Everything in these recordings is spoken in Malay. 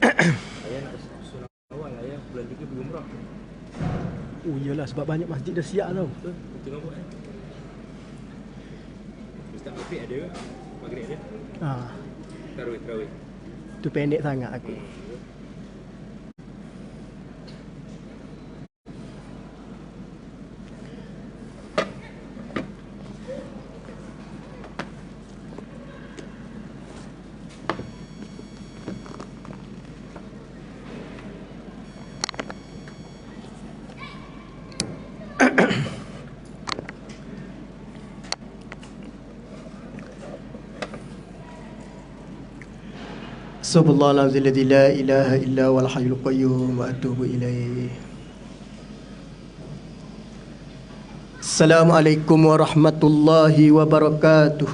Ayah nak sunat awal, ayah bulan 3 pergi umrah. Oh iyalah, sebab banyak masjid dah siap tau. Betul, tengok buat Ustaz Afiq ada ke? Maghrib ada? Tarawih. Tu pendek sangat aku. Subhanallahil ladzi la ilaha illa huwal hayyul qayyum wa atubu ilaih. Assalamualaikum warahmatullahi wabarakatuh.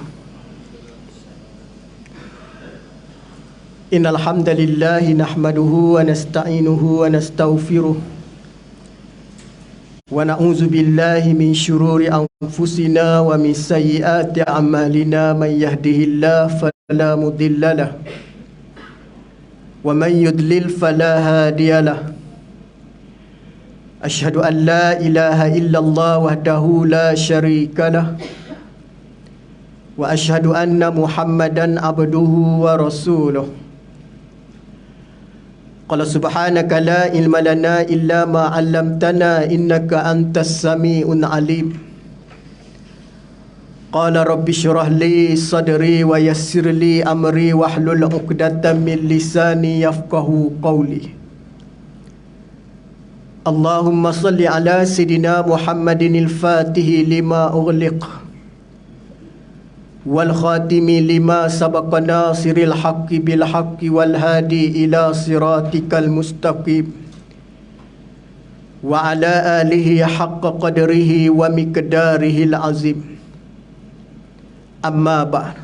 Innal hamdalillah nahmaduhu wa nasta'inuhu wa nastaghfiruh wa na'udzu billahi min syururi anfusina wa min sayyiati a'malina man yahdihillahu fala mudhillalah wa man yudlil fala hadiyalah. Asyhadu an la ilaha illallah wahdahu la syarikalah wa asyhadu anna Muhammadan abduhu wa rasuluh. Qala subhanaka la ilma lana illa ma 'allamtana innaka antas sami'un alim. Qala rabbi syrah li sadri wa yassir li amri wahlul 'uqdatam min lisani yafqahu qawli. Allahumma salli ala sayidina Muhammadinil fatihi lima ughliq wal khatimi lima sabaqa nasiril haqqi bil haqqi wal hadi ila siratikal mustaqim wa ala alihi haqqa qadrihi wa miqdarihil azim. Amma ba'd.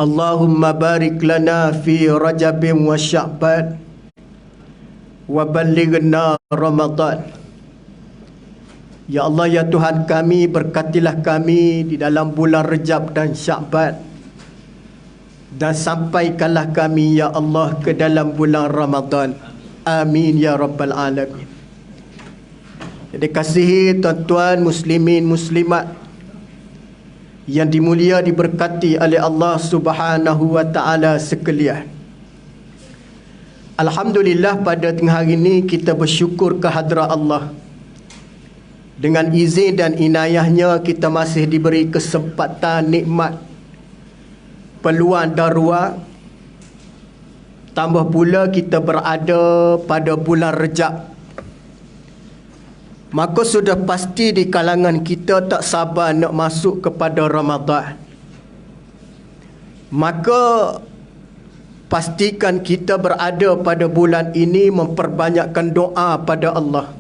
Allahumma barik lana fi Rajabin wa Sya'ban wa ballighna Ramadan. Ya Allah, ya Tuhan kami, berkatilah kami di dalam bulan Rajab dan Sya'ban, dan sampaikanlah kami ya Allah ke dalam bulan Ramadan. Amin ya rabbal alamin. Jadi kasihi tuan-tuan muslimin muslimat yang dimulia diberkati oleh Allah Subhanahu wa taala sekalian. Alhamdulillah, pada tengah hari ini kita bersyukur kehadrat Allah. Dengan izin dan inayahnya kita masih diberi kesempatan, nikmat, peluang dan ruang. Tambah pula kita berada pada bulan Rejab. Maka sudah pasti di kalangan kita tak sabar nak masuk kepada Ramadan. Maka pastikan kita berada pada bulan ini memperbanyakkan doa pada Allah.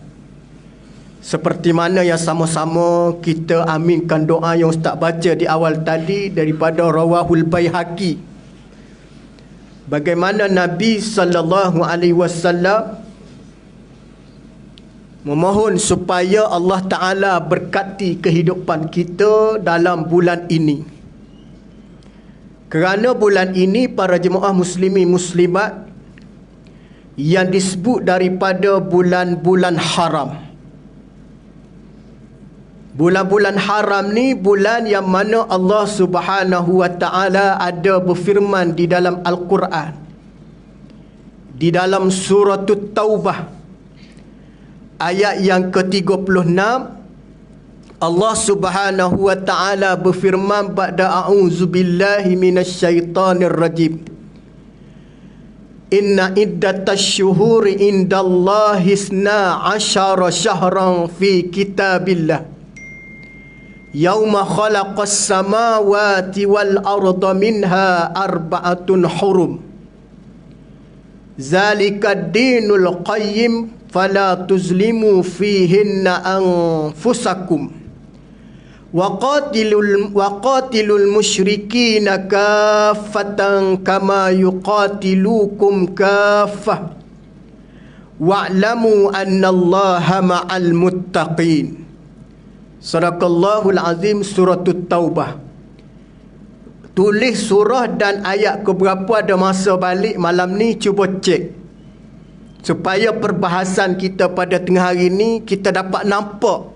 Seperti mana yang sama-sama kita aminkan doa yang Ustaz baca di awal tadi daripada Rawahul Baihaqi. Bagaimana Nabi SAW memohon supaya Allah Ta'ala berkati kehidupan kita dalam bulan ini. Kerana bulan ini para jemaah muslimin muslimat yang disebut daripada bulan-bulan haram. Bulan-bulan haram ni bulan yang mana Allah Subhanahu wa Ta'ala ada berfirman di dalam Al-Quran, di dalam surah Taubah ayat yang ke-36, Allah Subhanahu wa taala berfirman ba'da a'udzubillahi minasyaitonir rajim. Inna iddatash syuhuri indallahi 12 syahran fi kitabillah yauma khalaqas samawati wal arda minha arba'atun hurum. Zalika ad-dinul qayyim fala tuzlimu fihinna anfusakum wa qatilul musyrikina kaffatan kama yuqatilukum kaffah wa'lamu annallaha ma'al muttaqin. Sadaqallahul azim. Surah Taubah. tulis surah dan ayat keberapa ada masa balik malam ni, cuba cek. Supaya perbahasan kita pada tengah hari ni, kita dapat nampak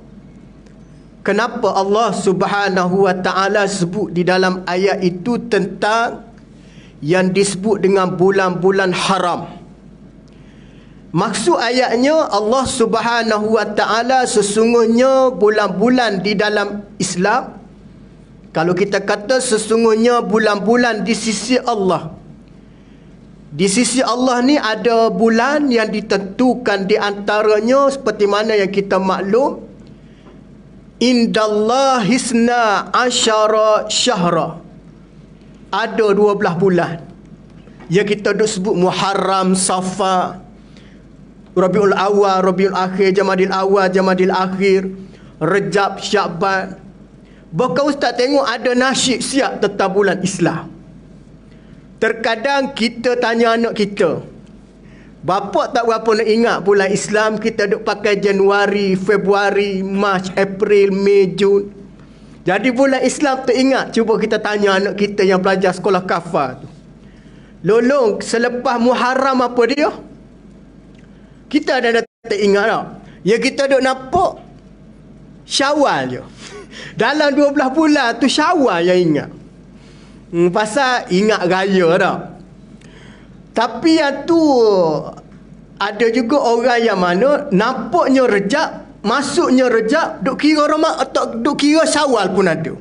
kenapa Allah Subhanahu Wa Ta'ala sebut di dalam ayat itu tentang yang disebut dengan bulan-bulan haram. Maksud ayatnya, Allah Subhanahu Wa Ta'ala sesungguhnya bulan-bulan di dalam Islam, kalau kita kata sesungguhnya bulan-bulan di sisi Allah, di sisi Allah ni ada bulan yang ditentukan di antaranya seperti mana yang kita maklum, Indallahi hisna asyara syahra, ada 12 bulan yang kita duk sebut Muharram, Safar, Rabiul Awal, Rabiul Akhir, Jamadil Awal, Jamadil Akhir, Rejab, Sya'ban. Bahkan ustaz tengok ada nasyid siap tentang bulan Islam. Terkadang kita tanya anak kita, bapak tak berapa nak ingat bulan Islam, kita duk pakai Januari, Februari, Mac, April, Mei, Jun. Jadi bulan Islam teringat, cuba kita tanya anak kita yang belajar sekolah kafar tu. Lolong, selepas Muharram apa dia? Kita dah tak ingat tak? Yang kita duk nampak Syawal je. Dalam 12 bulan tu Syawal yang ingat. Pasal ingat raya tak? Tapi yang tu ada juga orang yang mana nampaknya Rejab, masuknya Rejab, duk kira atau duk kira Syawal pun ada.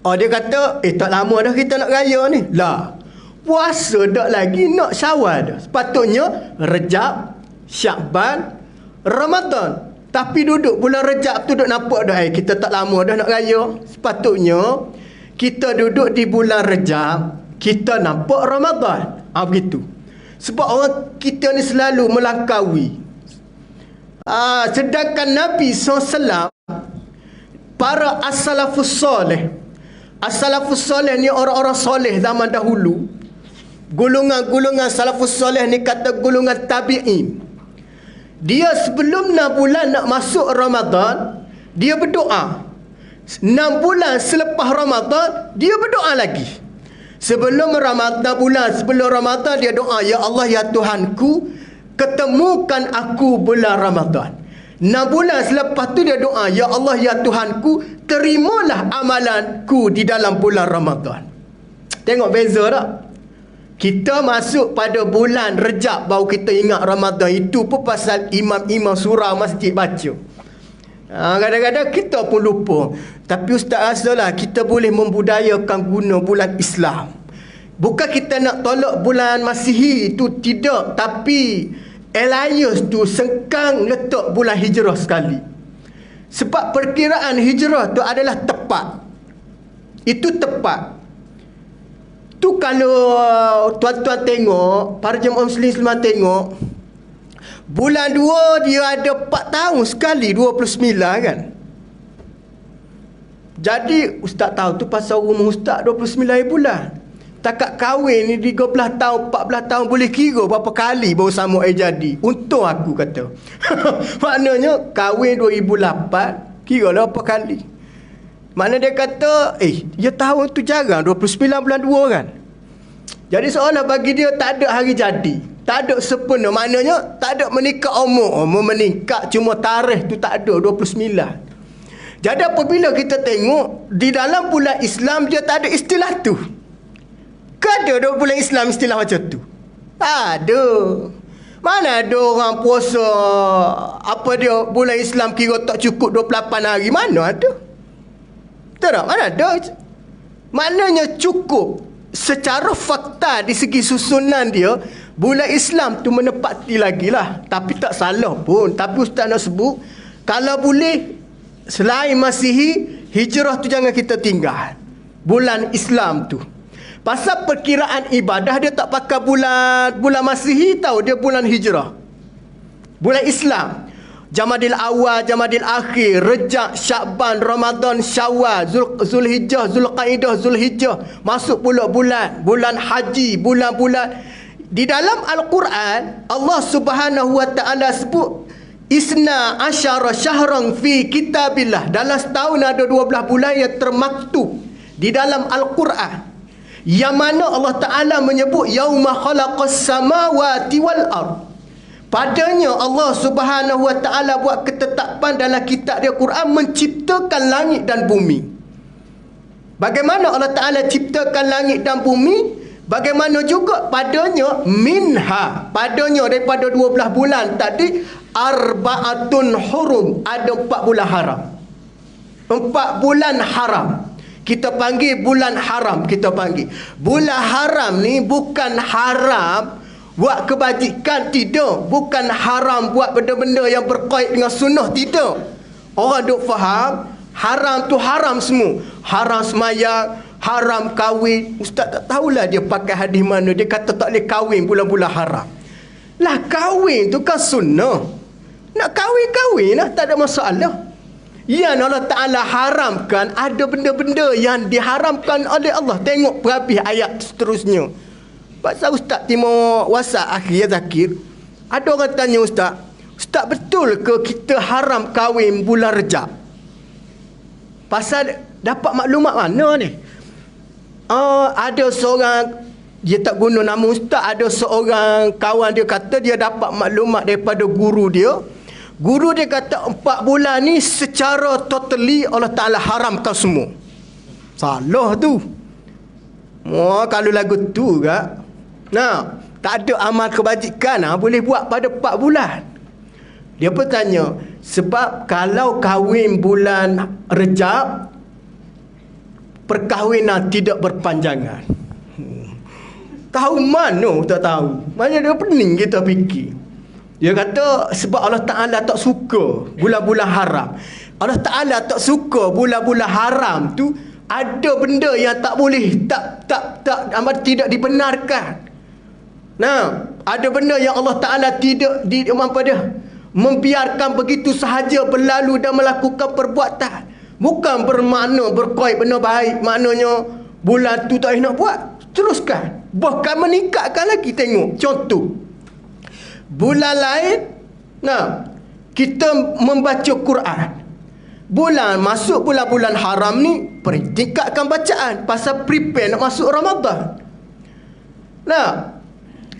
Oh, dia kata, tak lama dah kita nak raya ni. Lah, puasa tak lagi nak Syawal dah. Sepatutnya Rejab, Sya'ban, Ramadan. Tapi duduk bulan Rejab tu duk nampak dah, kita tak lama dah nak raya. Sepatutnya kita duduk di bulan Rejab, kita nampak Ramadan. Begitu. Sebab orang kita ni selalu melangkaui. Sedangkan Nabi SAW, para as-salafus soleh, as-salafus soleh ni orang-orang soleh zaman dahulu. Golongan-golongan salafus soleh ni kata golongan tabi'in. Dia sebelum 6 bulan nak masuk Ramadan, dia berdoa. 6 bulan selepas Ramadan, dia berdoa lagi. Sebelum Ramadan dia doa, Ya Allah, ya Tuhanku, ketemukan aku bulan Ramadan. 6 bulan selepas tu dia doa, Ya Allah, ya Tuhanku, terimalah amalanku di dalam bulan Ramadan. Tengok beza tak? Kita masuk pada bulan Rejab baru kita ingat Ramadan. Itu pun pasal imam-imam surau masjid baca. Kadang-kadang kita pun lupa. Tapi ustaz rasalah kita boleh membudayakan guna bulan Islam. Bukan kita nak tolak bulan Masihi itu, tidak. Tapi Elias tu sengkang letak bulan Hijrah sekali. Sebab perkiraan Hijrah tu adalah tepat. Itu tepat. Tu kalau tuan-tuan tengok, para jemaah muslim Islam tengok, bulan 2 dia ada 4 tahun sekali, 29 kan. Jadi ustaz tahu tu pasal rumah ustaz 29 bulan. Takat kahwin ni 13 tahun, 14 tahun boleh kira berapa kali baru sama jadi. Untung aku kata. Maknanya kahwin 2008, kira lah berapa kali. Mana dia kata, dia tahun tu jarang, 29 bulan 2 kan. Jadi seolah bagi dia tak ada hari jadi, tak ada sempurna. Maknanya tak ada meningkat umur. Umur meningkat, cuma tarikh tu tak ada, 29. Jadi apabila kita tengok, di dalam bulan Islam dia tak ada istilah tu. Kan ada bulan Islam istilah macam tu? Ada. Mana ada orang puasa, apa dia, bulan Islam kira tak cukup 28 hari. Mana ada? Tak, mana ada. Maknanya cukup secara fakta di segi susunan dia, bulan Islam tu menepati lagi lah. Tapi tak salah pun. Tapi ustaz nak sebut, kalau boleh selain Masihi, Hijrah tu jangan kita tinggal. Bulan Islam tu. Pasal perkiraan ibadah dia tak pakai bulan Masihi, tahu dia bulan Hijrah. Bulan Islam. Jamadil Awal, Jamadil Akhir, Rejab, Sya'ban, Ramadan, Syawal, Zulhijjah, Zulqaidah, Zulhijjah. Masuk pula bulan haji, bulan-bulan. Di dalam Al-Quran, Allah Subhanahu Wa Ta'ala sebut Isna asyara syahran fi kitabillah. Dalam setahun ada 12 bulan yang termaktub di dalam Al-Quran. yang mana Allah Ta'ala menyebut yauma khalaqas samawati wal ard. Padanya Allah Subhanahu wa Ta'ala buat ketetapan dalam kitab dia Quran menciptakan langit dan bumi. Bagaimana Allah Ta'ala ciptakan langit dan bumi? Bagaimana juga padanya minha, padanya daripada 12 bulan tadi, arba'atun hurum, ada 4 bulan haram. 4 bulan haram. Kita panggil bulan haram, kita panggil. Bulan haram ni bukan haram buat kebajikan, tidak. Bukan haram buat benda-benda yang berkait dengan sunnah, tidak. Orang duk faham, haram tu haram semua. Haram semayang, haram kahwin. Ustaz tak tahulah dia pakai hadis mana. Dia kata tak boleh kahwin bulan-bulan haram. Lah kahwin tu kan sunnah. Nak kahwin lah, tak ada masalah. Yang Allah Ta'ala haramkan, ada benda-benda yang diharamkan oleh Allah. Tengok berhabis ayat seterusnya. Pasal Ustaz Timur WhatsApp akhir Zakir, ada orang tanya Ustaz, Ustaz betul ke kita haram kahwin bulan Rejab? Pasal dapat maklumat mana ni? Ada seorang, dia tak guna nama Ustaz, ada seorang kawan dia kata dia dapat maklumat daripada guru dia. Guru dia kata 4 bulan ni secara totally Allah Ta'ala haramkan semua. Salah tu. Kalau lagu tu kak, nah, tak ada amal kebajikan boleh buat pada 4 bulan. Dia bertanya, sebab kalau kahwin bulan Rejab, perkahwinan tidak berpanjangan. Tahu mana tak tahu. Mana dia pening kita fikir. Dia kata sebab Allah Ta'ala tak suka bulan-bulan haram. Allah Ta'ala tak suka bulan-bulan haram tu, ada benda yang tak boleh, tidak dibenarkan. Nah, ada benda yang Allah Ta'ala tidak membiarkan begitu sahaja berlalu dan melakukan perbuatan. Bukan bermakna berkait benda baik, maknanya bulan tu tak nak buat, teruskan. Bahkan meningkatkan lagi. Tengok contoh bulan lain, nah, kita membaca Quran. Masuk bulan-bulan haram ni, tingkatkan bacaan pasal prepare nak masuk Ramadan. Nah,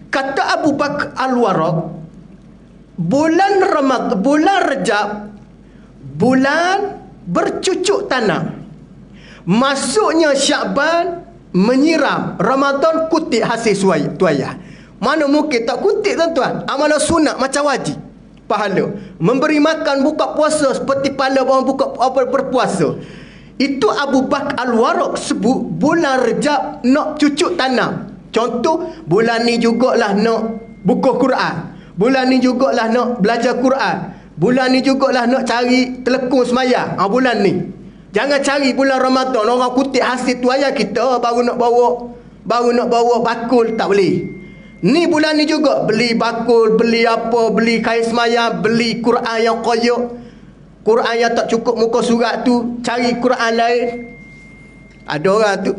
kata Abu Bakar Al-Warraq, bulan Rejab, bulan bercucuk tanam. Masuknya Syakban menyiram, Ramadan kutip hasil tuayah. Mana mungkin tak kutip tuan-tuan. Amalan sunat macam wajib, pahala. Memberi makan buka puasa seperti pahala orang buka berpuasa. Itu Abu Bakar Al-Warraq sebut bulan Rejab nak cucuk tanam. Contoh, bulan ni jugalah nak buku Quran, bulan ni jugalah nak belajar Quran, bulan ni jugalah nak cari telekung semayang. Bulan ni jangan cari bulan Ramadan orang kutip hasil tuayah kita baru nak bawa bakul, tak boleh. Ni bulan ni juga beli bakul, beli apa, beli kain semayang, beli Quran yang koyok, Quran yang tak cukup muka surat tu, cari Quran lain. Ada orang tu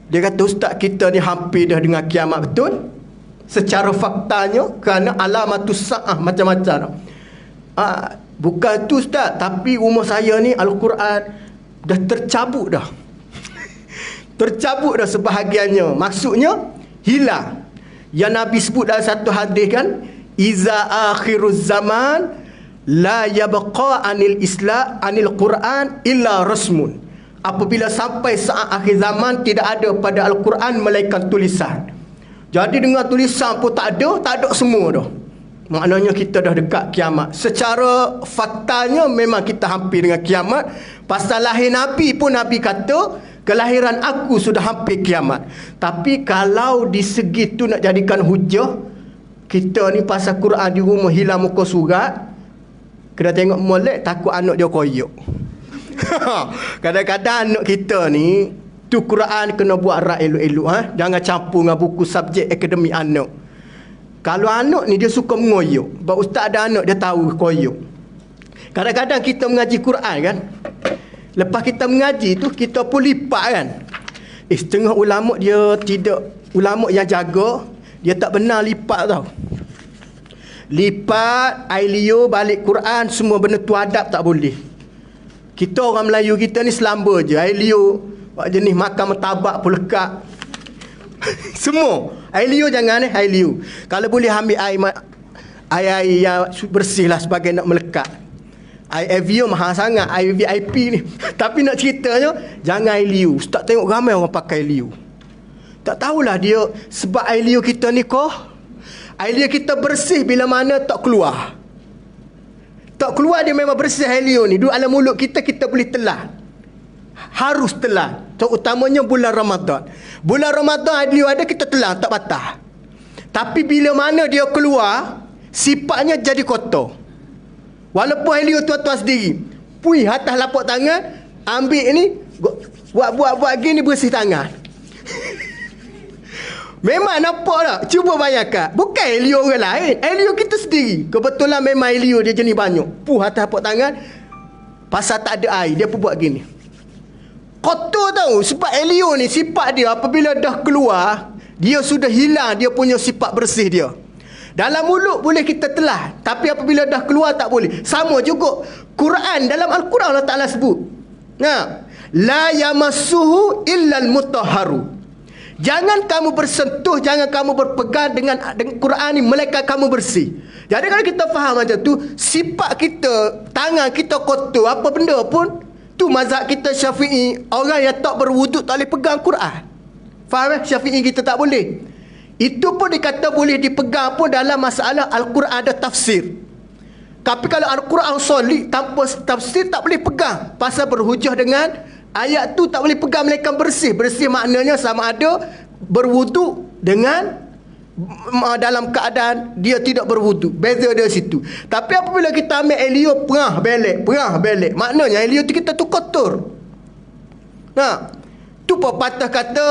dia kata ustaz kita ni hampir dah dengan kiamat. Betul secara faktanya, kerana alamatus sa'ah macam-macam. Bukan tu ustaz, tapi umur saya ni Al-Quran dah tercabut dah. Tercabut dah sebahagiannya, maksudnya hilang. Yang Nabi sebut dalam satu hadis kan, iza akhiruz zaman la yabqa anil Quran illa rasmun. Apabila sampai saat akhir zaman, tidak ada pada Al-Quran melainkan tulisan. Jadi dengan tulisan pun tak ada semua dah. Maknanya kita dah dekat kiamat. Secara faktanya memang kita hampir dengan kiamat. Pasal lahir Nabi pun Nabi kata kelahiran aku sudah hampir kiamat. Tapi kalau di segi tu nak jadikan hujah, kita ni pasal Quran di rumah hilang muka surat, kena tengok molek takut anak dia koyok. Kadang-kadang anak kita ni tu Quran kena buat rak elok-elok. Jangan campur dengan buku subjek akademik anak. Kalau anak ni dia suka mengoyok, sebab ustaz ada anak dia tahu koyok. Kadang-kadang kita mengaji Quran kan, lepas kita mengaji tu kita pun lipat kan. Setengah ulama dia tidak, ulama yang jaga dia tak benar lipat tau. Lipat ailio balik Quran, semua benda tu adab tak boleh. Kita orang Melayu kita ni selamba je, ailio jenis makan martabak pun lekat. Semua. Air liur jangan air liur. Kalau boleh ambil air yang bersih lah sebagai nak melekat. Air FVO mahal sangat, air VIP ni. Tapi nak ceritanya, jangan air liur. Ustaz tengok ramai orang pakai air liur. Tak tahulah dia sebab air liur kita ni air liur kita bersih bila mana tak keluar. Tak keluar dia memang bersih air liur ni. Duduk dalam mulut kita boleh telan. Harus telan. Terutamanya bulan Ramadan. Bulan Ramadan air liur ada, kita telan, tak batal. Tapi bila mana dia keluar, sifatnya jadi kotor. Walaupun air liur tuan-tuan sendiri puih atas lapak tangan, ambil ni, buat gini, bersih tangan. Memang nampak tak? Cuba bayangkan. Bukan air liur orang lain, air liur kita sendiri. Kebetulan memang air liur dia jenis banyak. Puh atas lapak tangan, pasal tak ada air, dia pun buat gini. Kotor tahu. Sebab air liur ni sifat dia apabila dah keluar, dia sudah hilang dia punya sifat bersih dia. Dalam mulut boleh kita telan, tapi apabila dah keluar tak boleh. Sama juga Quran, dalam Al-Quran Allah Ta'ala sebut, la yamassuhu illal mutahharu. Jangan kamu bersentuh, jangan kamu berpegang dengan Quran ni melainkan kamu bersih. Jadi kalau kita faham macam tu, sifat kita, tangan kita kotor, apa benda pun, tu mazhab kita Syafi'i, orang yang tak berwuduk tak boleh pegang Quran. Faham Syafi'i kita tak boleh. Itu pun dikata boleh dipegang pun dalam masalah Al-Quran ada tafsir. Tapi kalau Al-Quran solid tanpa tafsir tak boleh pegang. Pasal berhujah dengan ayat tu tak boleh pegang melainkan bersih. Bersih maknanya sama ada berwuduk dengan dalam keadaan dia tidak berwuduk. Beza dia situ. Tapi apabila kita ambil air liur perah belik, maknanya air liur tu kita tu kotor. Tu pepatah kata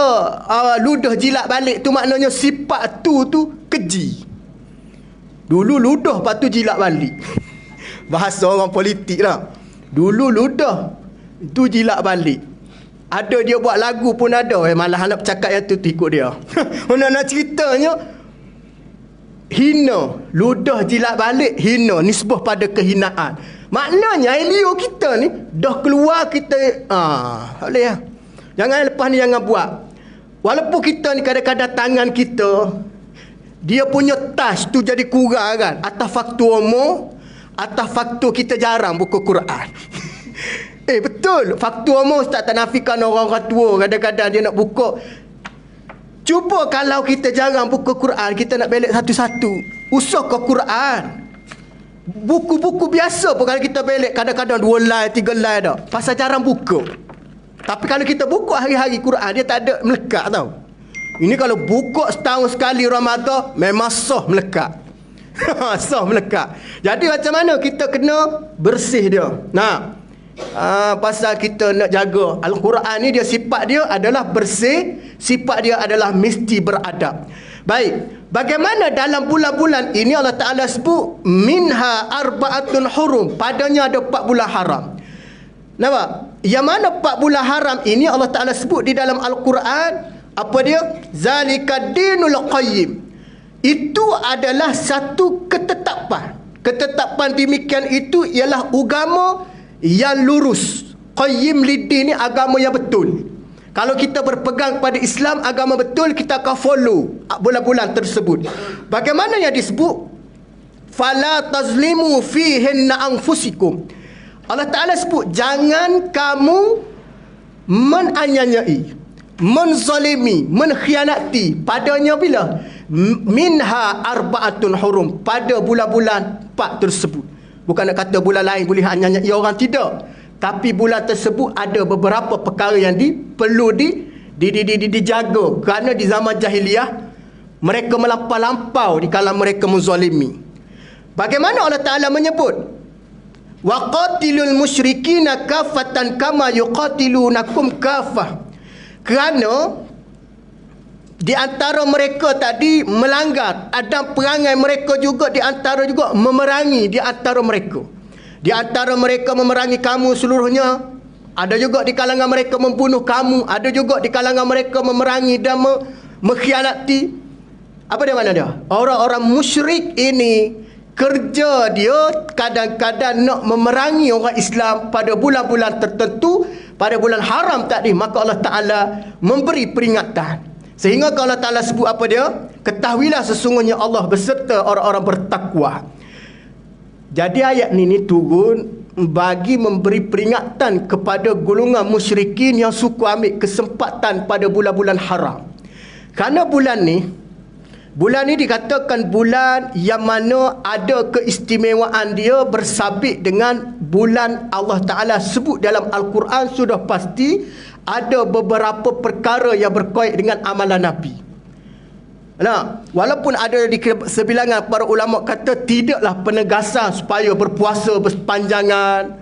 ludah jilat balik tu maknanya sifat tu keji. Dulu ludah, lepas tu jilat balik. Bahasa orang politik lah. Dulu ludah, tu jilat balik. Ada dia buat lagu pun ada. Malah nak cakap yang tu ikut dia. Nak ceritanya, hina. Ludah jilat balik, hina. Nisbah pada kehinaan. Maknanya air liur kita ni, dah keluar kita, boleh lah. Jangan lepas ni jangan buat. Walaupun kita ni kadang-kadang tangan kita, dia punya touch tu jadi kurang kan. Atas faktor umur, atas faktor kita jarang buka Quran. Betul. Faktor umur tak nafikan orang-orang tua. Kadang-kadang dia nak buka. Cuba kalau kita jarang buka Quran, kita nak belik satu-satu. Usah ke Quran. Buku-buku biasa pun kalau kita belik kadang-kadang 2 line, 3 line dah. Pasal jarang buka. Tapi kalau kita buka hari-hari Quran, dia tak ada melekat tau. Ini kalau buka setahun sekali Ramadan, memang sah melekat. Sah melekat. Jadi macam mana kita kena bersih dia. Pasal kita nak jaga Al-Quran ni, dia sifat dia adalah bersih, sifat dia adalah mesti beradab. Baik, bagaimana dalam bulan-bulan ini Allah Ta'ala sebut minha arba'atun hurum, padanya ada 4 bulan haram. Nampak? Yang mana 4 bulan haram ini Allah Ta'ala sebut di dalam Al-Quran, apa dia? Zalika dinul qayyim. Itu adalah satu ketetapan. Ketetapan demikian itu ialah agama yang lurus. Qayyim lidin ni agama yang betul. Kalau kita berpegang pada Islam, agama betul, kita akan follow bulan-bulan tersebut. Bagaimana yang disebut? Fala tazlimu fihinna anfusikum. Allah Ta'ala sebut, jangan kamu menanyanyai, menzalimi, mengkhianati padanya bila? Minha arba'atun hurum, pada bulan-bulan 4 tersebut. Bukan nak kata bulan lain boleh anyanyai orang, tidak. Tapi bulan tersebut ada beberapa perkara yang perlu dijaga. Kerana di zaman jahiliah, mereka melampau-lampau di kalangan mereka menzalimi. Bagaimana Allah Ta'ala menyebut? Wa qatilul musyrikina kafatan kama yuqatilunakum kafah. Kerana di antara mereka tadi melanggar, ada perangai mereka juga di antara juga memerangi di antara mereka. Di antara mereka memerangi kamu seluruhnya. Ada juga di kalangan mereka membunuh kamu. Ada juga di kalangan mereka memerangi dan mengkhianati. Apa dia mana dia? Orang-orang musyrik ini kerja dia kadang-kadang nak memerangi orang Islam pada bulan-bulan tertentu, pada bulan haram tadi. Maka Allah Ta'ala memberi peringatan. Sehingga kalau Allah Ta'ala sebut apa dia? Ketahuilah sesungguhnya Allah beserta orang-orang bertakwa. Jadi ayat ni turun bagi memberi peringatan kepada golongan musyrikin yang suka ambil kesempatan pada bulan-bulan haram. Kerana bulan ni dikatakan bulan yang mana ada keistimewaan dia bersabit dengan bulan Allah Ta'ala sebut dalam Al-Quran sudah pasti ada beberapa perkara yang berkait dengan amalan Nabi. Nah, walaupun ada di sebilangan para ulama kata tidaklah penegasan supaya berpuasa berpanjangan,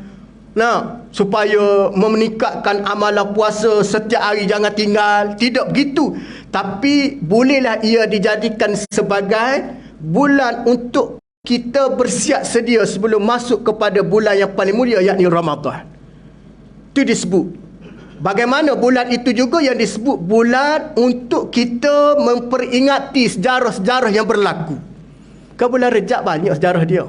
nah, supaya meningkatkan amalan puasa setiap hari jangan tinggal, tidak begitu. Tapi bolehlah ia dijadikan sebagai bulan untuk kita bersiap sedia sebelum masuk kepada bulan yang paling mulia, yakni Ramadan. Itu disebut. Bagaimana bulan itu juga yang disebut bulan untuk kita memperingati sejarah-sejarah yang berlaku. Kan bulan Rejab banyak sejarah dia.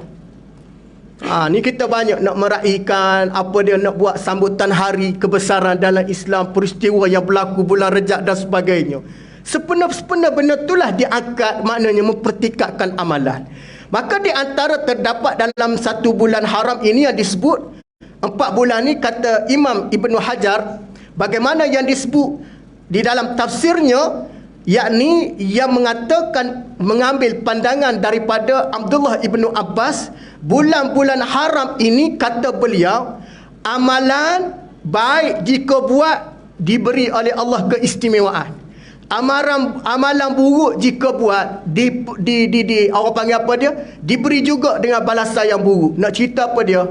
Ni kita banyak nak meraihkan apa dia, nak buat sambutan hari kebesaran dalam Islam, peristiwa yang berlaku bulan Rejab dan sebagainya. Sepenuh-sepenuh benda itulah diangkat, maknanya mempertikatkan amalan. Maka di antara terdapat dalam satu bulan haram ini yang disebut 4 bulan ni, kata Imam Ibnu Hajar, bagaimana yang disebut di dalam tafsirnya, yakni yang mengatakan, mengambil pandangan daripada Abdullah Ibnu Abbas, bulan-bulan haram ini kata beliau, amalan baik jika buat diberi oleh Allah keistimewaan. Amalan buruk jika buat orang panggil apa dia, diberi juga dengan balasan yang buruk. Nak cerita apa dia?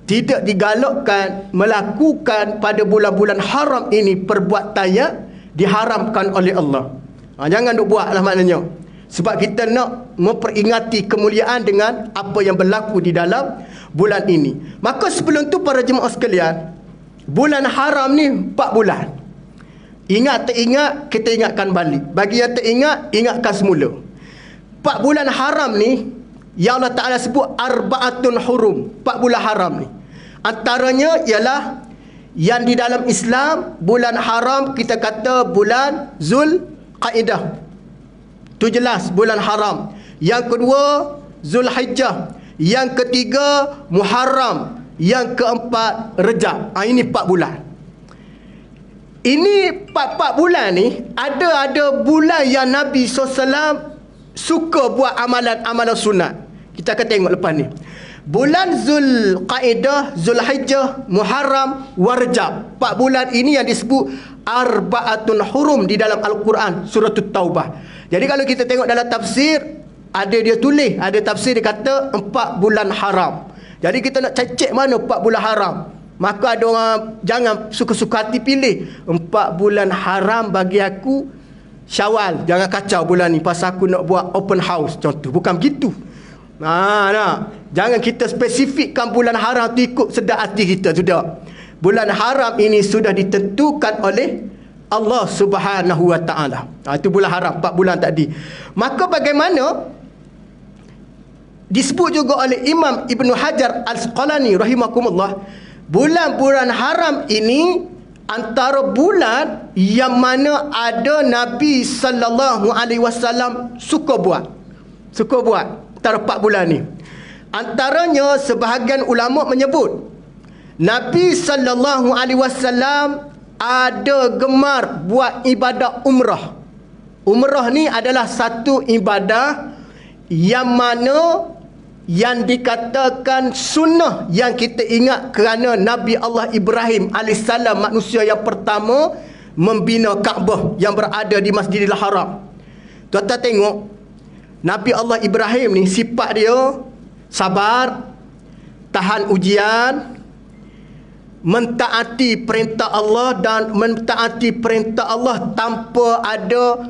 Tidak digalakkan melakukan pada bulan-bulan haram ini perbuatan yang diharamkan oleh Allah. Jangan duk buat lah maknanya. Sebab kita nak memperingati kemuliaan dengan apa yang berlaku di dalam bulan ini. Maka sebelum tu para jemaah sekalian, bulan haram ni 4 bulan. Ingat tak ingat, kita ingatkan balik. Bagi yang tak ingat, ingatkan semula. 4 bulan haram ni yang Allah Ta'ala sebut arba'atun hurum, 4 bulan haram ni. Antaranya ialah yang di dalam Islam, bulan haram kita kata bulan Zulqaidah. Itu jelas bulan haram. Yang kedua Zulhijjah. Yang ketiga Muharram. Yang keempat Rejab. Ini 4 bulan. Ini 4 bulan ni ada bulan yang Nabi SAW suka buat amalan-amalan sunat. Kita akan tengok lepas ni. Bulan Zulqaidah, Zulhijjah, Muharram, Warjab. 4 bulan ini yang disebut arba'atun hurum di dalam Al-Quran, surah Taubah. Jadi kalau kita tengok dalam tafsir, ada dia tulis, ada tafsir dia kata 4 bulan haram. Jadi kita nak cek mana 4 bulan haram. Maka ada orang jangan suka-suka hati pilih 4 bulan haram bagi aku Syawal. Jangan kacau bulan ni pasal aku nak buat open house contoh. Bukan begitu. Jangan kita spesifikkan bulan haram tu ikut sedap hati kita. Sudah. Bulan haram ini sudah ditentukan oleh Allah Subhanahu Wa Ta'ala. Itu bulan haram 4 bulan tadi. Maka bagaimana disebut juga oleh Imam Ibnu Hajar Al-Asqalani rahimakumullah, bulan-bulan haram ini antara bulan yang mana ada Nabi sallallahu alaihi wasallam suka buat. Antara 4 bulan ni. Antaranya sebahagian ulama menyebut Nabi sallallahu alaihi wasallam ada gemar buat ibadah umrah. Umrah ni adalah satu ibadah yang mana yang dikatakan sunnah yang kita ingat kerana Nabi Allah Ibrahim AS, manusia yang pertama membina Kaabah yang berada di Masjidil Haram. Tuan-tuan tengok Nabi Allah Ibrahim ni sifat dia sabar, tahan ujian, mentaati perintah Allah dan mentaati perintah Allah tanpa ada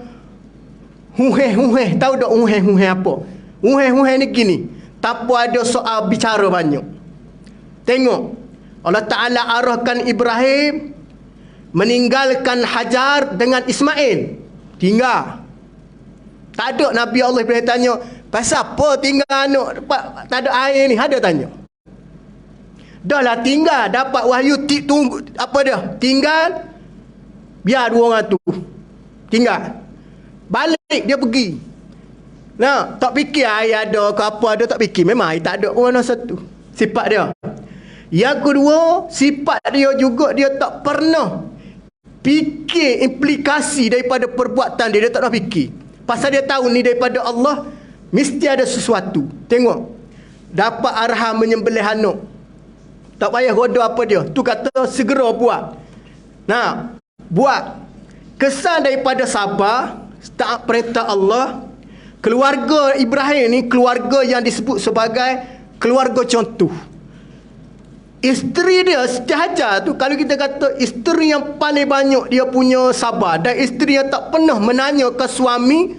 huheh-huheh. Tahu tak huheh-huheh apa? Huheh-huheh ni gini, tanpa ada soal bicara banyak. Tengok, Allah Ta'ala arahkan Ibrahim meninggalkan Hajar dengan Ismail. Tinggal. Tak ada Nabi Allah Ibrahim tanya, pasal apa tinggal anak tak ada air ni? Ada tanya. Dah lah tinggal, dapat wahyu tunggu apa dia? Tinggal, biar 2 orang tu tinggal. Balik dia pergi. Nah, tak fikir air ada ke apa ada, tak fikir. Memang air tak ada pun mana satu. Sifat dia. Yang kedua, sifat dia juga dia tak pernah fikir implikasi daripada perbuatan dia. Dia tak pernah fikir. Pasal dia tahu ni daripada Allah, mesti ada sesuatu. Tengok. Dapat arahan menyembelih anak. Tak payah roda apa dia. Tu kata segera buat. Nah, buat. Kesan daripada sabar, taat perintah Allah. Keluarga Ibrahim ni keluarga yang disebut sebagai keluarga contoh. Isteri dia setihaja tu, kalau kita kata isteri yang paling banyak dia punya sabar, dan isteri yang tak pernah menanya ke suami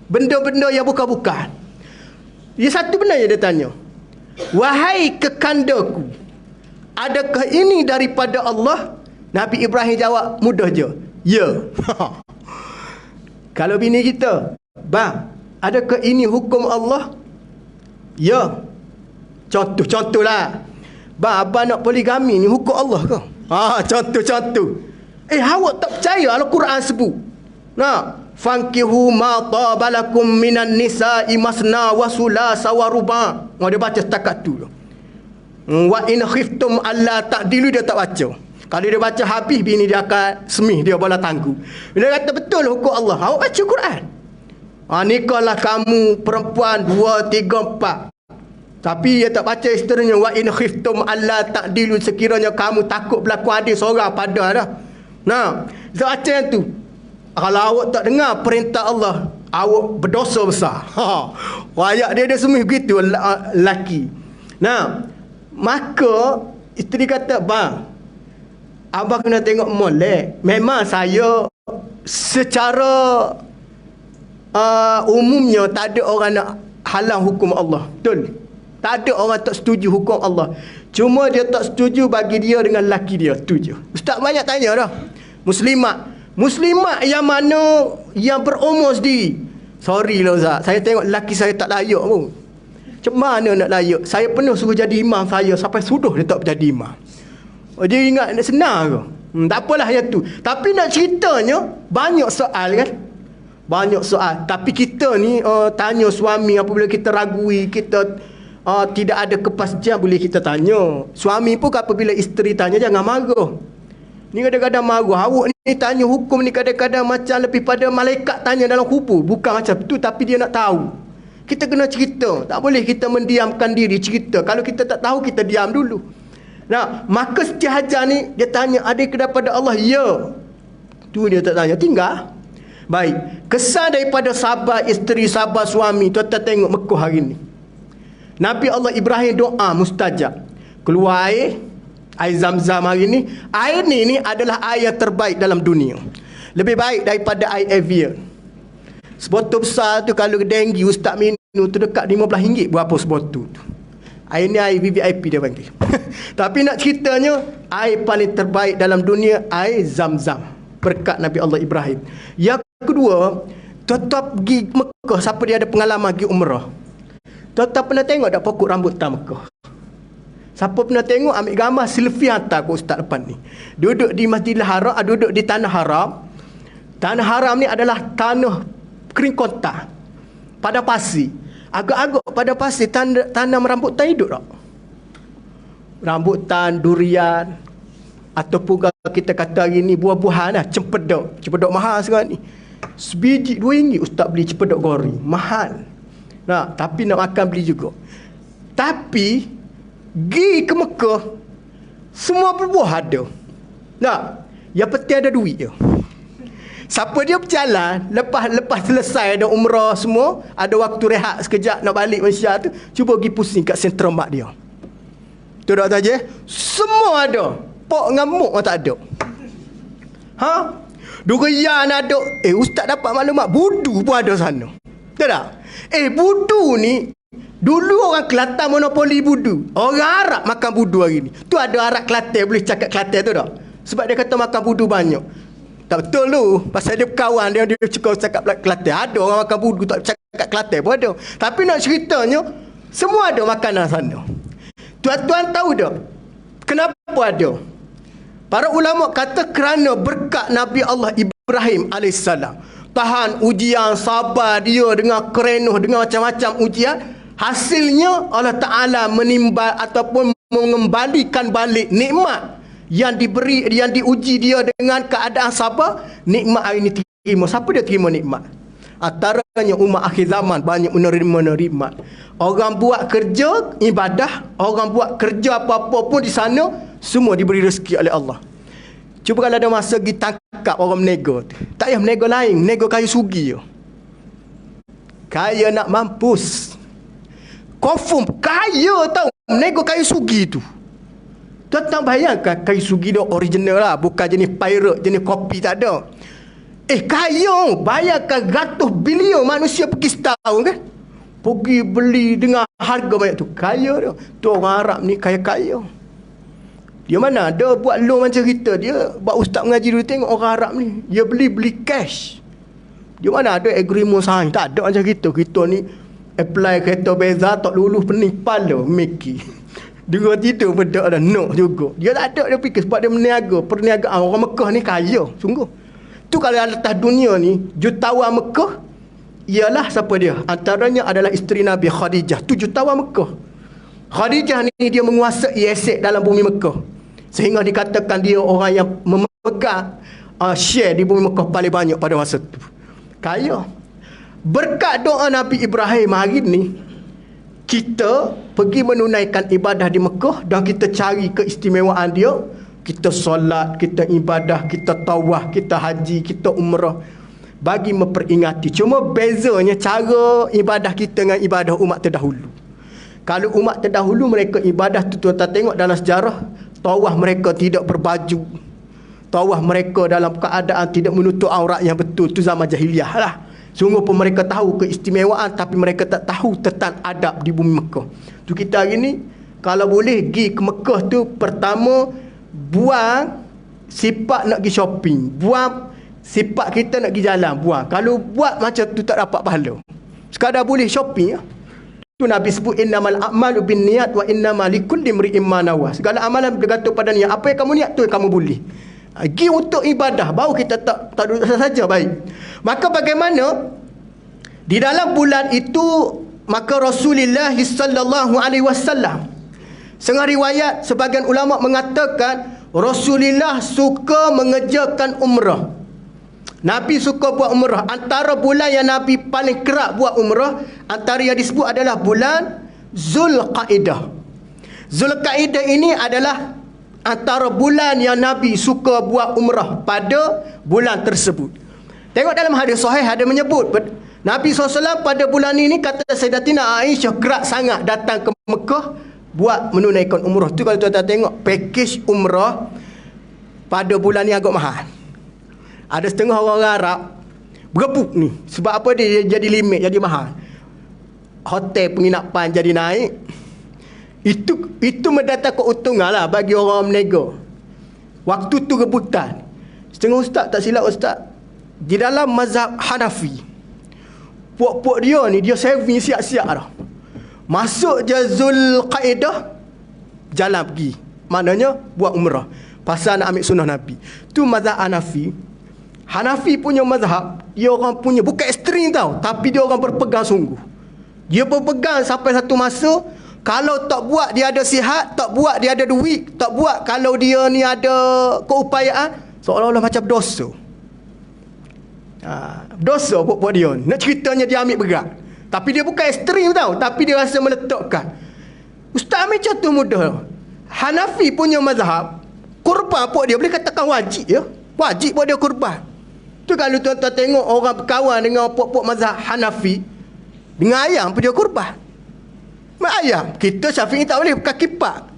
benda-benda yang bukan-bukan. Dia satu benda yang dia tanya. Wahai kekandaku, adakah ini daripada Allah? Nabi Ibrahim jawab mudah je. Ya. Kalau bini kita, bang, adakah ini hukum Allah? Ya. Contohlah. Bang, abang nak poligami ni hukum Allah ke? Contoh. Awak tak percaya Al-Quran sebut. Nah, fankihu ma tabalakum minan nisa'i masna wa sulasa wa ruba'. Dia baca setakat tu. Wa in khiftum alla ta'dilu, dia tak baca. Kalau dia baca habis, bini dia akan semih, dia bola tangguh. Dia kata betul hukum Allah. Awak baca Quran. Nikahlah kamu perempuan 2, 3, 4. Tapi dia tak baca isterinya. Wa in khiftum alla ta'dilu, sekiranya kamu takut berlaku adil seorang pada dah. Nah, dia baca yang tu. Kalau awak tak dengar perintah Allah, awak berdosa besar. Ayat dia semih begitu lelaki. Nah, maka isteri kata, bang, abang kena tengok molek. Memang saya secara umumnya tak ada orang nak halang hukum Allah. Betul? Tak ada orang tak setuju hukum Allah. Cuma dia tak setuju bagi dia dengan laki dia. Itu je. Ustaz banyak tanya dah. Muslimat yang mana yang berumur sendiri. Sorry lah Ustaz, saya tengok laki saya tak layak pun. Macam mana nak layak? Saya pernah suruh jadi imam saya, sampai sudah dia tak jadi imam. Dia ingat nak senang ke? Tak apalah yang tu. Tapi nak ceritanya, banyak soal kan? Banyak soal. Tapi kita ni tanya suami apabila kita ragui, kita tidak ada kepastian, boleh kita tanya. Suami pun apabila isteri tanya, jangan marah. Ni kadang-kadang marah. Awak ni tanya hukum ni kadang-kadang macam lebih pada malaikat tanya dalam kubur. Bukan macam tu, tapi dia nak tahu. Kita kena cerita. Tak boleh kita mendiamkan diri cerita. Kalau kita tak tahu, kita diam dulu. Nah, maka Siti Hajar ni dia tanya, adakah daripada Allah? Ya. Tu dia tak tanya, tinggal. Baik. Kesan daripada sabar isteri, sabar suami. Tuan-tuan tengok Mekah hari ni. Nabi Allah Ibrahim doa mustajab. Keluar air Zam-Zam hari ni. Air ni adalah air yang terbaik dalam dunia. Lebih baik daripada air Evian. Sebotol besar tu kalau denggi ustaz minum tu dekat RM15 berapa sebotol tu. Air ni air VVIP dia panggil. Tapi nak ceritanya, air paling terbaik dalam dunia air Zam-Zam, berkat Nabi Allah Ibrahim. Yang kedua, tuan-tuan pergi Mekah, siapa dia ada pengalaman pergi umrah, tuan-tuan pernah tengok tak pokok rambutan Mekah? Siapa pernah tengok, ambil gambar selfie hantar ke ustaz depan ni. Duduk di Masjidil Haram, duduk di Tanah Haram. Tanah Haram ni adalah tanah kering kontah, pada pasir. Agak-agak pada pasir tanam rambutan hidup tak? Rambutan, durian, ataupun kita kata hari ni buah-buahan lah, cempedok. Cempedok mahal sekarang ni. Sebiji RM2 ustaz beli cempedok goreng. Mahal. Nah, tapi nak makan beli juga. Tapi pergi ke Mekah, semua buah ada. Nah, yang penting ada duit je. Siapa dia berjalan, lepas selesai ada umrah semua, ada waktu rehat sekejap nak balik Malaysia tu, cuba pergi pusing kat sentral mak dia. Tu tak saja, semua ada. Pok ngamuk pun tak ada. Durian ada. Ustaz dapat maklumat budu pun ada sana. Betul tak? Budu ni dulu orang Kelantan monopoli budu. Orang Arab makan budu hari ni. Tu ada Arab Kelantan boleh cakap Kelantan tu tak? Sebab dia kata makan budu banyak. Tak betul tu. Pasal dia berkawan dia cakap Kelantan. Ada orang makan budu tak cakap Kelantan pun ada. Tapi nak ceritanya, semua ada makanan sana. Tuan-tuan tahu tak kenapa ada? Para ulama kata kerana berkat Nabi Allah Ibrahim AS. tahan ujian, sabar dia dengan kerenuh, dengan macam-macam ujian. Hasilnya Allah Ta'ala menimbal ataupun mengembalikan balik nikmat yang diberi, yang diuji dia dengan keadaan sabar. Nikmat hari ini terima. Siapa dia terima nikmat? Antaranya umat akhir zaman banyak menerima nikmat. Orang buat kerja ibadah, orang buat kerja apa-apa pun di sana, semua diberi rezeki oleh Allah. Cuba kalau ada masa pergi tangkap orang menego tu, tak payah menego lain, menego kayu sugi je. Kaya nak mampus, confirm kaya tau, menego kayu sugi tu. Tuan tak bayangkan kayu sugi dia original lah, bukan jenis pirate, jenis kopi, tak ada. Kaya, bayangkan ratus bilion manusia pergi setahun kan, pergi beli dengan harga banyak tu. Kaya dia. Tu orang Arab ni kaya-kaya. Dia mana ada buat loan macam kita. Dia buat ustaz mengaji dulu, tengok orang Arab ni, dia beli cash. Dia mana ada agreement sign. Tak ada macam kita. Kita ni apply kereta beza, tak lulus pening kepala Meki. Dia tidur bedak dah no juga. Dia tak ada, dia fikir sebab dia meniaga. Perniagaan orang Mekah ni kaya sungguh. Tu kalau atas dunia ni jutawan Mekah ialah siapa dia? Antaranya adalah isteri Nabi Khadijah. Tu jutawan Mekah. Khadijah ni dia menguasai aset dalam bumi Mekah, sehingga dikatakan dia orang yang memegang share di bumi Mekah paling banyak pada masa tu. Kaya. Berkat doa Nabi Ibrahim hari ni, kita pergi menunaikan ibadah di Mekah dan kita cari keistimewaan dia. Kita solat, kita ibadah, kita tawaf, kita haji, kita umrah, bagi memperingati. Cuma bezanya cara ibadah kita dengan ibadah umat terdahulu. Kalau umat terdahulu mereka ibadah tu, tuan-tuan tengok dalam sejarah, tawaf mereka tidak berbaju, tawaf mereka dalam keadaan tidak menutup aurat yang betul. Tu zaman jahiliah lah. Sungguh pun mereka tahu keistimewaan, tapi mereka tak tahu tentang adab di bumi Mekah. Tu kita hari ni kalau boleh pergi ke Mekah tu, pertama buang sifat nak pergi shopping, buang sifat kita nak pergi jalan, buang. Kalau buat macam tu tak dapat pahala. Sekadar boleh shopping ya. Tu Nabi sebut innamal a'malu binniyat wa innamal likulli imri'in ma nawa. Segala amalan bergantung pada niat. Apa yang kamu niat tu yang kamu boleh. Pergi untuk ibadah baru kita tak duduk saja baik. Maka bagaimana di dalam bulan itu, maka Rasulullah sallallahu alaihi wasallam, setengah riwayat sebagian ulama mengatakan Rasulullah suka mengerjakan umrah. Nabi suka buat umrah. Antara bulan yang Nabi paling kerap buat umrah, antara yang disebut adalah bulan Zulqaidah. Zulqaidah ini adalah antara bulan yang Nabi suka buat umrah pada bulan tersebut. Tengok dalam hadis sahih ada menyebut Nabi SAW pada bulan ini, kata Sayyidatina Aisyah, kerap sangat datang ke Mekah buat menunaikan umrah. Tu kalau tuan-tuan tengok package umrah pada bulan ni agak mahal. Ada setengah orang Arab berebut ni. Sebab apa? Dia jadi limit, jadi mahal. Hotel penginapan jadi naik. Itu mendatangkan keuntungan lah bagi orang meniaga. Waktu tu rebutan. Setengah ustaz, tak silap ustaz, di dalam mazhab Hanafi, puak-puak dia ni, dia saving siap-siap dah. Masuk je Zulqaidah, jalan pergi. Maknanya buat umrah. Pasal nak ambil sunnah Nabi. Tu mazhab Hanafi. Hanafi punya mazhab, dia orang punya, bukan ekstrim tau, tapi dia orang berpegang sungguh. Dia berpegang sampai satu masa, kalau tak buat dia ada sihat, tak buat dia ada duit, tak buat kalau dia ni ada keupayaan, seolah-olah macam dosa. Dosa buat dia. Nak ceritanya dia ambil berat. Tapi dia bukan ekstrim tau, tapi dia rasa meletakkan. Ustaz ambil contoh mudah. Hanafi punya mazhab, kurban buat dia boleh katakan wajib ya. Wajib buat dia kurban. Tu kalau tuan-tuan tengok orang berkawan dengan puak-puak mazhab Hanafi, dengan ayam pun dia kurban. Ayam, kita Syafi'i tak boleh kaki pak.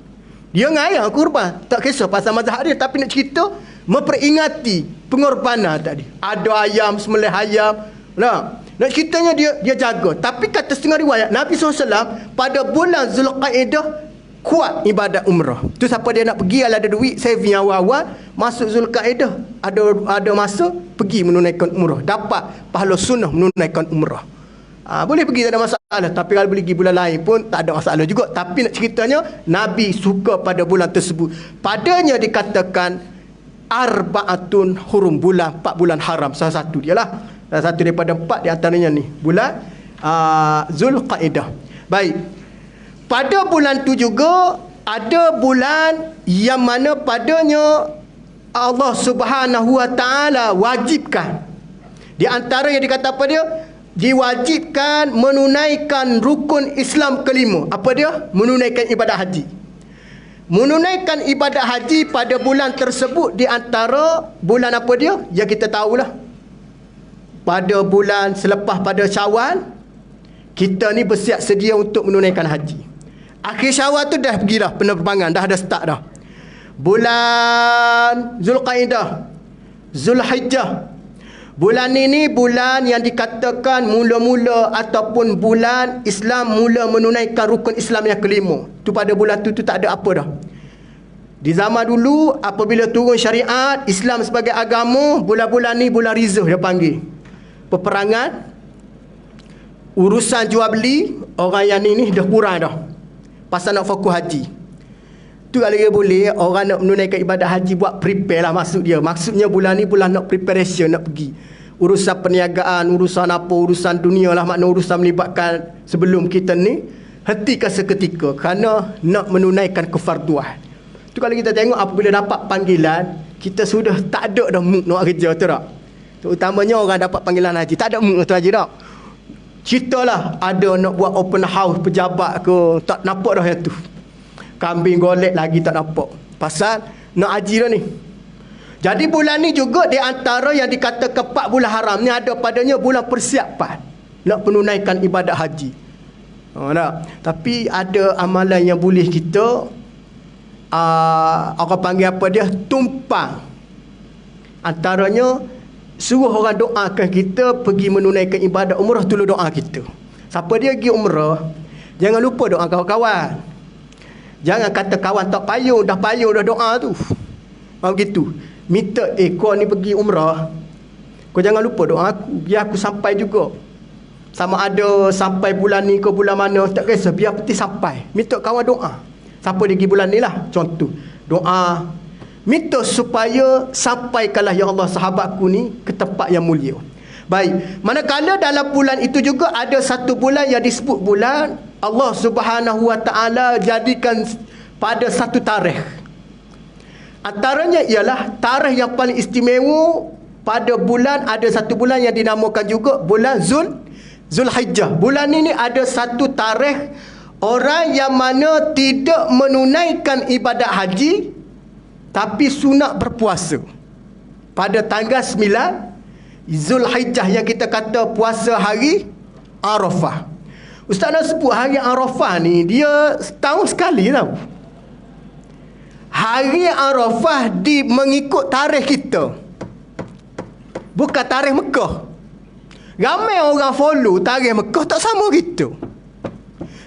Dia dengan ayam kurban. Tak kisah pasal mazhab dia, tapi nak cerita memperingati pengorbanan tadi. Ada ayam, sembelih ayam. Nak ceritanya dia jaga. Tapi kata setengah riwayat, Nabi SAW pada bulan Zulqaidah kuat ibadat umrah. Tu siapa dia nak pergi, kalau ada duit, saving awal-awal, masuk Zulqaidah, ada masa pergi menunaikan umrah, dapat pahala sunnah menunaikan umrah. Boleh pergi, tak ada masalah. Tapi kalau boleh pergi bulan lain pun tak ada masalah juga. Tapi nak ceritanya, Nabi suka pada bulan tersebut. Padanya dikatakan arba'atun hurum, bulan 4 bulan haram. Salah satu dia lah. Salah satu daripada 4 di antaranya ni bulan Zulqaidah. Baik. Pada bulan tu juga ada bulan yang mana padanya Allah Subhanahu Wa Taala wajibkan. Di antara yang dikata apa dia? Diwajibkan menunaikan rukun Islam kelima. Apa dia? Menunaikan ibadat haji. Menunaikan ibadat haji pada bulan tersebut di antara bulan apa dia? Yang kita tahulah. Pada bulan selepas pada Syawal, kita ni bersiap sedia untuk menunaikan haji. Akhir Syawal tu dah pergilah penerbangan, dah ada start dah. Bulan Zulqaidah, Zulhijjah. Bulan ini bulan yang dikatakan mula-mula ataupun bulan Islam mula menunaikan rukun Islam yang kelima. Tu pada bulan tu tak ada apa dah. Di zaman dulu apabila turun syariat Islam sebagai agama, bulan-bulan ni bulan rizah dia panggil. Peperangan, urusan jual beli, orang yang ni dah kurang dah. Pasal nak fokus haji. Tu kalau dia boleh, orang nak menunaikan ibadat haji buat prepare lah maksud dia. Maksudnya bulan ni bulan nak preparation, nak pergi. Urusan perniagaan, urusan apa, urusan dunia lah, makna urusan melibatkan sebelum kita ni, hentikan seketika kerana nak menunaikan kefarduan. Tu kalau kita tengok apabila dapat panggilan, kita sudah tak ada dah mood nak kerja, tu tak? Terutamanya orang dapat panggilan haji, tak ada mood tu haji tak? Ceritalah ada nak buat open house pejabat ke, tak nampak dah yang tu. Kambing golek lagi tak nampak. Pasal nak haji dah ni. Jadi bulan ni juga di antara yang dikatakan 4 bulan haram ni ada padanya bulan persiapan nak menunaikan ibadat haji. Tak? Tapi ada amalan yang boleh kita orang panggil apa dia, tumpang. Antaranya suruh orang doakan kita pergi menunaikan ibadat umrah, tolong doa kita. Siapa dia pergi umrah, jangan lupa doa kawan-kawan. Jangan kata kawan tak payung, dah payung dah doa tu. Begitu. Minta kau ni pergi umrah, kau jangan lupa doa aku, biar aku sampai juga. Sama ada sampai bulan ni ke bulan mana, tak kisah, biar peti sampai. Minta kawan doa. Siapa dia pergi bulan ni lah, contoh. Doa minta supaya sampaikanlah ya Allah sahabatku ni ke tempat yang mulia. Baik, manakala dalam bulan itu juga ada satu bulan yang disebut bulan Allah Subhanahu Wa Taala jadikan pada satu tarikh. Antaranya ialah tarikh yang paling istimewa pada bulan, ada satu bulan yang dinamakan juga bulan Zulhijjah. Bulan ini ada satu tarikh orang yang mana tidak menunaikan ibadat haji tapi sunat berpuasa pada tanggal 9 Zulhijjah yang kita kata puasa hari Arafah. Ustaz nak sebut hari Arafah ni dia setahun sekali tau. Hari Arafah mengikut tarikh kita, bukan tarikh Mekah. Ramai orang follow tarikh Mekah, tak sama kita.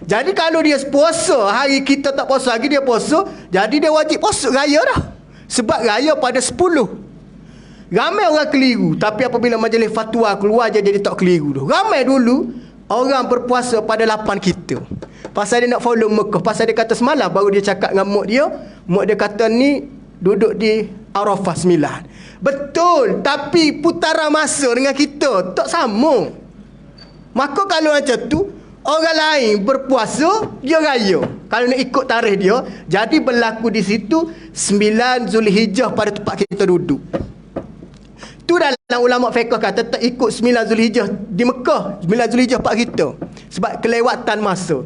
Jadi kalau dia puasa, hari kita tak puasa lagi, dia puasa, jadi dia wajib puasa raya dah. Sebab raya pada 10. Ramai orang keliru, tapi apabila majlis fatwa keluar je, jadi tak keliru dah. Ramai dulu orang berpuasa pada 8 kita. Pasal dia nak follow Mekah. Pasal dia kata semalam baru dia cakap dengan mak dia. Mak dia kata ni duduk di Arafah 9. Betul, tapi putaran masa dengan kita tak sama. Maka kalau macam tu, orang lain berpuasa, dia raya. Kalau nak ikut tarikh dia, jadi berlaku di situ 9 Zulhijjah pada tempat kita duduk. Tu dalam ulama fiqh kata tak ikut 9 Zulhijjah di Mekah, 9 Zulhijjah tempat kita. Sebab kelewatan masa.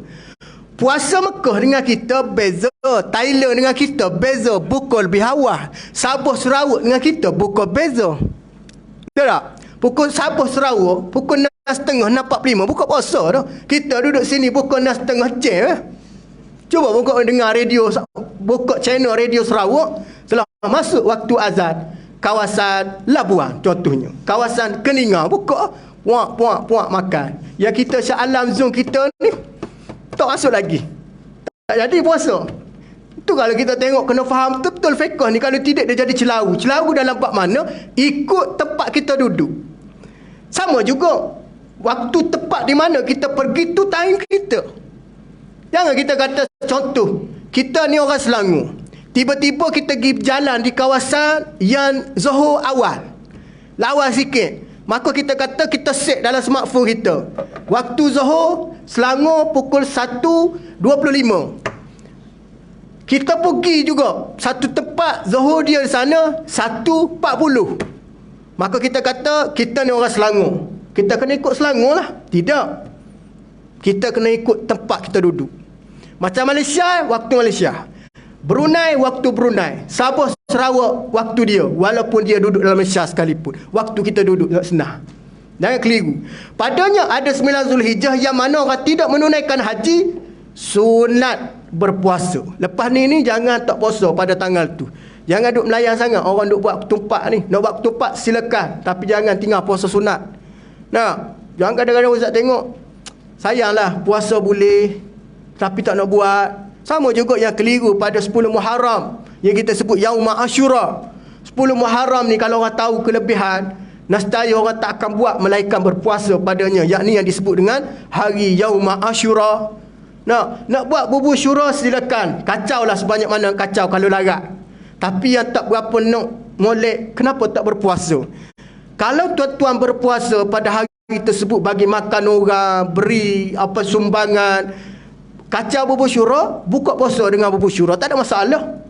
Puasa Mekah dengan kita beza, Thailand dengan kita beza, buka lebih awal. Sabah Sarawak dengan kita buka beza. Betul tak? Pukul Sabah Sarawak pukul 6.30, 6.45 buka puasa dah. Kita duduk sini pukul 6.30 jam. Cuba buka dengar radio, buka channel radio Sarawak setelah masuk waktu azan. Kawasan Labuan contohnya, kawasan Keninga buka puak makan. Yang kita Shah Alam Zoom kita ni tak masuk lagi, tak jadi puasa. Tu kalau kita tengok kena faham betul fiqh ni. Kalau tidak dia jadi celaru. Celaru dalam bab mana? Ikut tempat kita duduk. Sama juga waktu tepat di mana kita pergi tu time kita. Jangan kita kata contoh, kita ni orang Selangor, tiba-tiba kita pergi jalan di kawasan yang Zohor awal, lawan sikit, Maka kita kata kita set dalam smartphone kita. Waktu Zuhur Selangor pukul 1.25. Kita pergi juga satu tempat, Zuhur dia di sana 1.40. Maka kita kata kita ni orang Selangor, kita kena ikut Selangor lah. Tidak, kita kena ikut tempat kita duduk. Macam Malaysia, waktu Malaysia. Brunei, waktu Brunei. Sabah Sarawak, waktu dia. Walaupun dia duduk dalam Malaysia sekalipun, waktu kita duduk senang. Jangan keliru. Padanya ada 9 Zulhijjah yang mana orang tidak menunaikan haji, sunat berpuasa. Lepas ni jangan tak puasa pada tanggal tu. Jangan duk melayan sangat. Orang duk buat ketumpak ni. Nak buat ketumpak silakan, tapi jangan tinggal puasa sunat. Nah, jangan kadang-kadang Ustaz tengok, sayanglah puasa boleh tapi tak nak buat. Sama juga yang keliru pada 10 Muharram yang kita sebut Yaum Ashura. 10 Muharram ni kalau orang tahu kelebihan, nescaya orang tak akan buat melainkan berpuasa padanya, yakni yang disebut dengan hari Yaum Ashura. Nak buat bubur syura silakan. Kacau lah sebanyak mana kacau kalau larat. Tapi yang tak berapa nak molek, kenapa tak berpuasa? Kalau tuan-tuan berpuasa pada hari tersebut bagi makan orang, beri apa sumbangan, kacau bubur syura, buka puasa dengan bubur syura, tak ada masalah.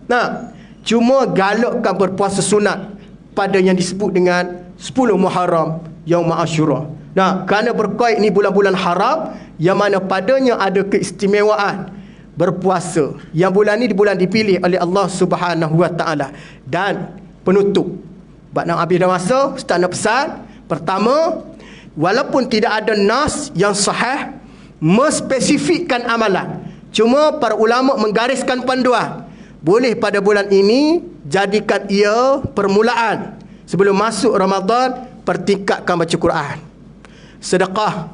Cuma galakkan berpuasa sunat pada yang disebut dengan 10 Muharram Yaum Ashura. Kerana berkait ni bulan-bulan haram yang mana padanya ada keistimewaan berpuasa. Yang bulan ni bulan dipilih oleh Allah Subhanahu Wa Taala. Dan penutup, bab nak habis dah masa, Ustaz nak pesan. Pertama, walaupun tidak ada nas yang sahih menspesifikkan amalan, cuma para ulama menggariskan panduan. Boleh pada bulan ini jadikan ia permulaan. Sebelum masuk Ramadan, pertingkatkan baca Quran. Sedekah.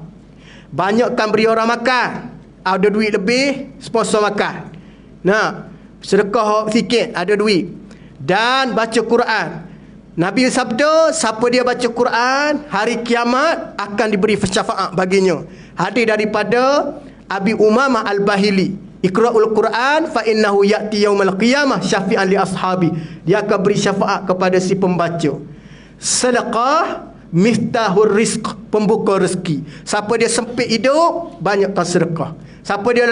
Banyakkan beri orang makan. Ada duit lebih, sponsor makan. Sedekah sikit, ada duit. Dan baca Quran. Nabi sabda, siapa dia baca Quran, hari kiamat akan diberi syafaat baginya. Hadis daripada Abi Umamah Al-Bahili, Iqra'ul Quran fa innahu ya'ti yaumal qiyamah syafi'an li ashabi. Dia akan beri syafaat kepada si pembaca. Sedekah miftahur rizq, pembuka rezeki. Siapa dia sempit hidup, banyakkan sedekah. Siapa dia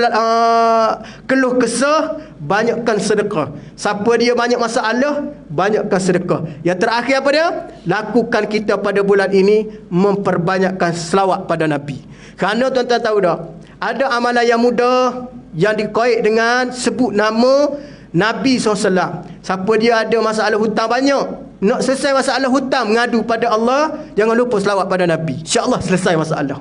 keluh kesah, banyakkan sedekah. Siapa dia banyak masalah, banyakkan sedekah. Yang terakhir apa dia? Lakukan kita pada bulan ini memperbanyakkan selawat pada Nabi. Kerana tuan-tuan tahu tak, ada amalan yang mudah yang dikait dengan sebut nama Nabi SAW. Siapa dia ada masalah hutang banyak, nak selesai masalah hutang, mengadu pada Allah, jangan lupa selawat pada Nabi. InsyaAllah selesai masalah.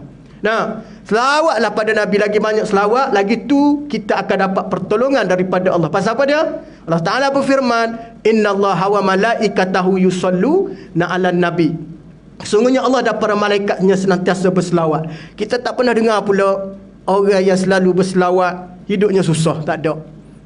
Selawatlah pada Nabi. Lagi banyak selawat, lagi tu kita akan dapat pertolongan daripada Allah. Pasal apa dia? Allah Ta'ala berfirman, innallaha wa malaikatahu yusalluna 'alan nabi. Sungguhnya Allah dan para malaikatnya senantiasa berselawat. Kita tak pernah dengar pula orang yang selalu berselawat hidupnya susah. Tak ada.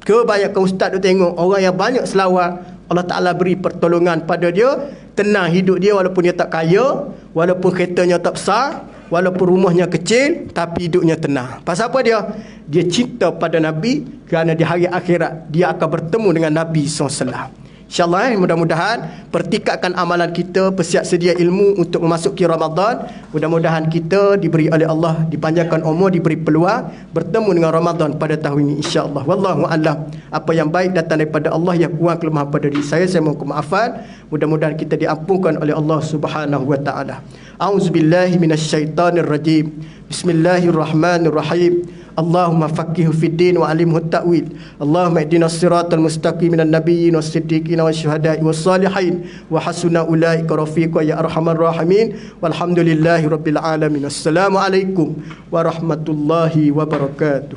Kebanyakan ustaz tu tengok orang yang banyak selawat, Allah Ta'ala beri pertolongan pada dia, tenang hidup dia, walaupun dia tak kaya, walaupun keretanya tak besar, walaupun rumahnya kecil, tapi hidupnya tenang. Pasal apa dia? Dia cinta pada Nabi, kerana di hari akhirat dia akan bertemu dengan Nabi SAW. InsyaAllah mudah-mudahan pertikatkan amalan kita, persiap sedia ilmu untuk memasuki Ramadan. Mudah-mudahan kita diberi oleh Allah, dipanjangkan umur, diberi peluang bertemu dengan Ramadan pada tahun ini insya-Allah. Wallahu a'lam. Apa yang baik datang daripada Allah, yang kurang kelemahan pada diri saya mohon maafan. Mudah-mudahan kita diampunkan oleh Allah Subhanahu wa taala. A'udzubillahi minasyaitonir rajim. Bismillahirrahmanirrahim. Allahumma faqqihhu fid din wa 'allimhu at-ta'wil. Allahumma ihdinas siratal mustaqim minan nabiyyin was-siddiqin wasyuhada'i was-salihin wa hasuna ulaika rafiqa ya arhamar rahimin. Walhamdulillahi rabbil alamin. Assalamualaikum warahmatullahi wabarakatuh.